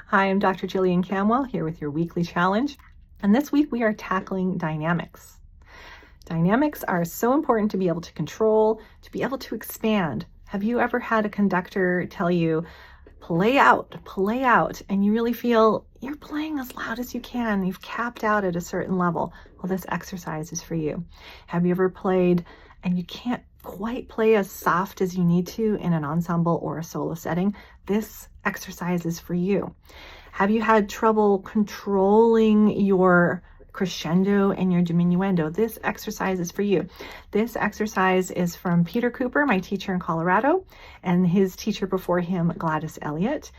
Hi, I'm Dr. Jillian Camwell here with your weekly challenge. And this week we are tackling dynamics. Dynamics are so important to be able to control, to be able to expand. Have you ever had a conductor tell you, play out, and you really feel you're playing as loud as you can. You've capped out at a certain level. Well, this exercise is for you. Have you ever played and you can't quite play as soft as you need to in an ensemble or a solo setting? This exercise is for you. Have you had trouble controlling your crescendo and your diminuendo? This exercise is for you. This exercise is from Peter Cooper, my teacher in Colorado, and his teacher before him, Gladys Elliott.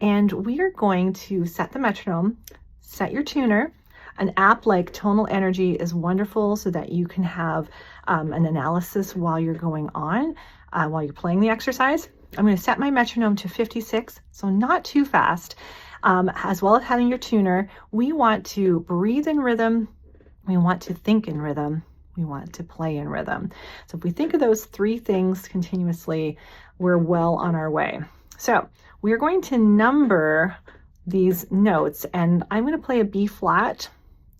And we are going to set the metronome, set your tuner. An app like Tonal Energy is wonderful so that you can have an analysis while you're going on, while you're playing the exercise. I'm going to set my metronome to 56, so not too fast. As well as having your tuner, we want to breathe in rhythm, we want to think in rhythm, we want to play in rhythm. So if we think of those three things continuously, we're well on our way. So we're going to number these notes, and I'm going to play a B flat.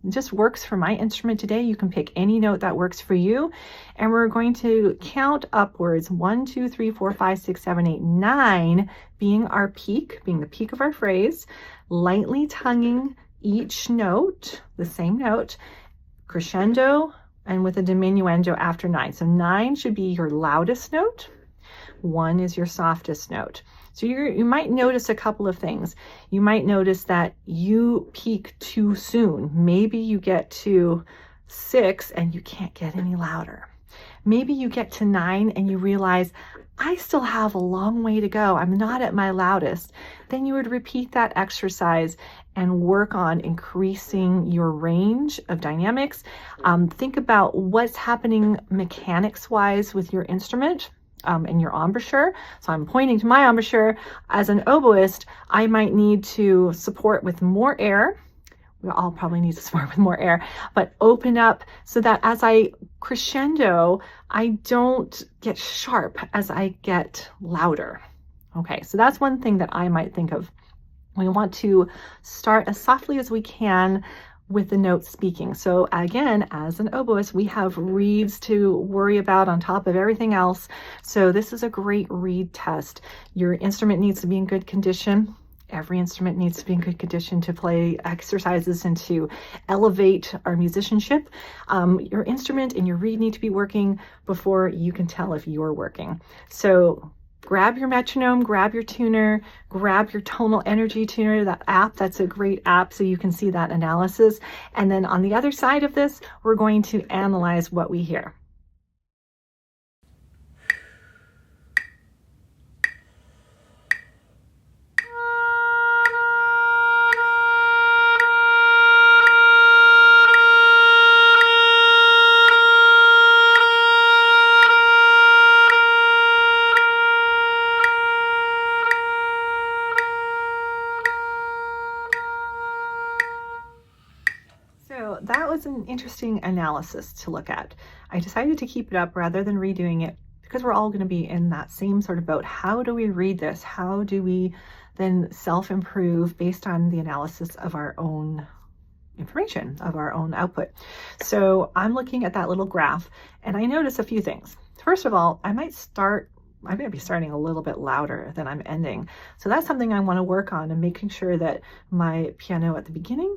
It just works for my instrument today. You can pick any note that works for you. And we're going to count upwards, 1, 2, 3, 4, 5, 6, 7, 8, 9 being our peak, being the peak of our phrase, lightly tonguing each note, the same note, crescendo, and with a diminuendo after 9. So 9 should be your loudest note. 1 is your softest note. So you might notice a couple of things. You might notice that you peak too soon. Maybe you get to 6 and you can't get any louder. Maybe you get to 9 and you realize, I still have a long way to go. I'm not at my loudest. Then you would repeat that exercise and work on increasing your range of dynamics. Think about what's happening mechanics-wise with your instrument. And your embouchure. So I'm pointing to my embouchure. As an oboist, I might need to support with more air. We all probably need to support with more air, but open up so that as I crescendo, I don't get sharp as I get louder. Okay, so that's one thing that I might think of. We want to start as softly as we can with the note speaking. So again, as an oboist, we have reeds to worry about on top of everything else. So this is a great reed test. Your instrument needs to be in good condition. Every instrument needs to be in good condition to play exercises and to elevate our musicianship. Your instrument and your reed need to be working before you can tell if you're working. So grab your metronome, grab your tuner, grab your Tonal Energy tuner, that app. That's a great app so you can see that analysis. And then on the other side of this, we're going to analyze what we hear. So that was an interesting analysis to look at. I decided to keep it up rather than redoing it because we're all going to be in that same sort of boat. How do we read this? How do we then self-improve based on the analysis of our own information, of our own output? So I'm looking at that little graph and I notice a few things. First of all, I might be starting a little bit louder than I'm ending. So that's something I want to work on, and making sure that my piano at the beginning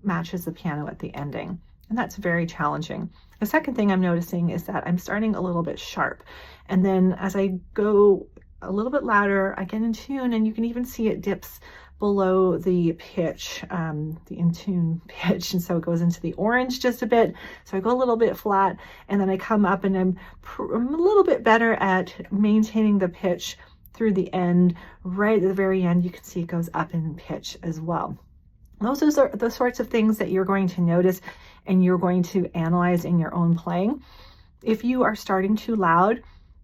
matches the piano at the ending. And that's very challenging. The second thing I'm noticing is that I'm starting a little bit sharp. And then as I go a little bit louder, I get in tune, and you can even see it dips below the pitch, the in tune pitch. And so it goes into the orange just a bit. So I go a little bit flat, and then I come up and I'm a little bit better at maintaining the pitch through the end. Right at the very end, you can see it goes up in pitch as well. Those are the sorts of things that you're going to notice and you're going to analyze in your own playing. If you are starting too loud,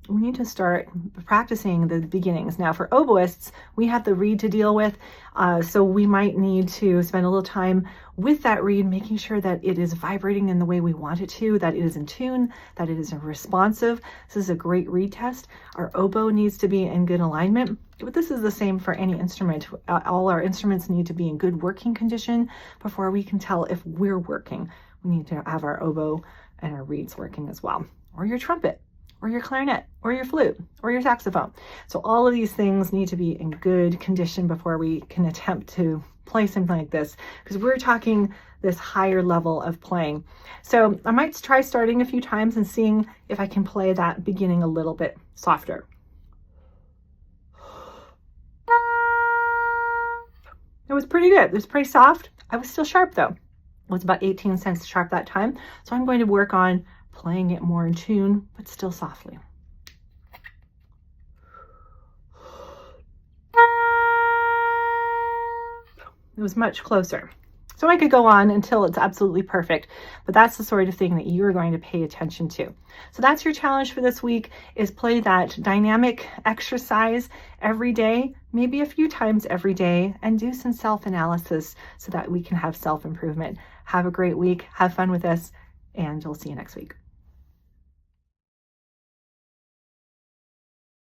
We need to start practicing the beginnings. Now for oboists, we have the reed to deal with, so we might need to spend a little time with that reed, making sure that it is vibrating in the way we want it to, that it is in tune, that it is responsive. This is a great reed test. Our oboe needs to be in good alignment, but this is the same for any instrument. All our instruments need to be in good working condition before we can tell if we're working. We need to have our oboe and our reeds working as well, or your trumpet, or your clarinet, or your flute, or your saxophone. So all of these things need to be in good condition before we can attempt to play something like this, because we're talking this higher level of playing. So I might try starting a few times and seeing if I can play that beginning a little bit softer. It was pretty good. It was pretty soft. I was still sharp though. It was about 18 cents sharp that time. So I'm going to work on playing it more in tune, but still softly. It was much closer. So I could go on until it's absolutely perfect, but that's the sort of thing that you're going to pay attention to. So that's your challenge for this week, is play that dynamic exercise every day, maybe a few times every day, and do some self-analysis so that we can have self-improvement. Have a great week. Have fun with this, and we'll see you next week.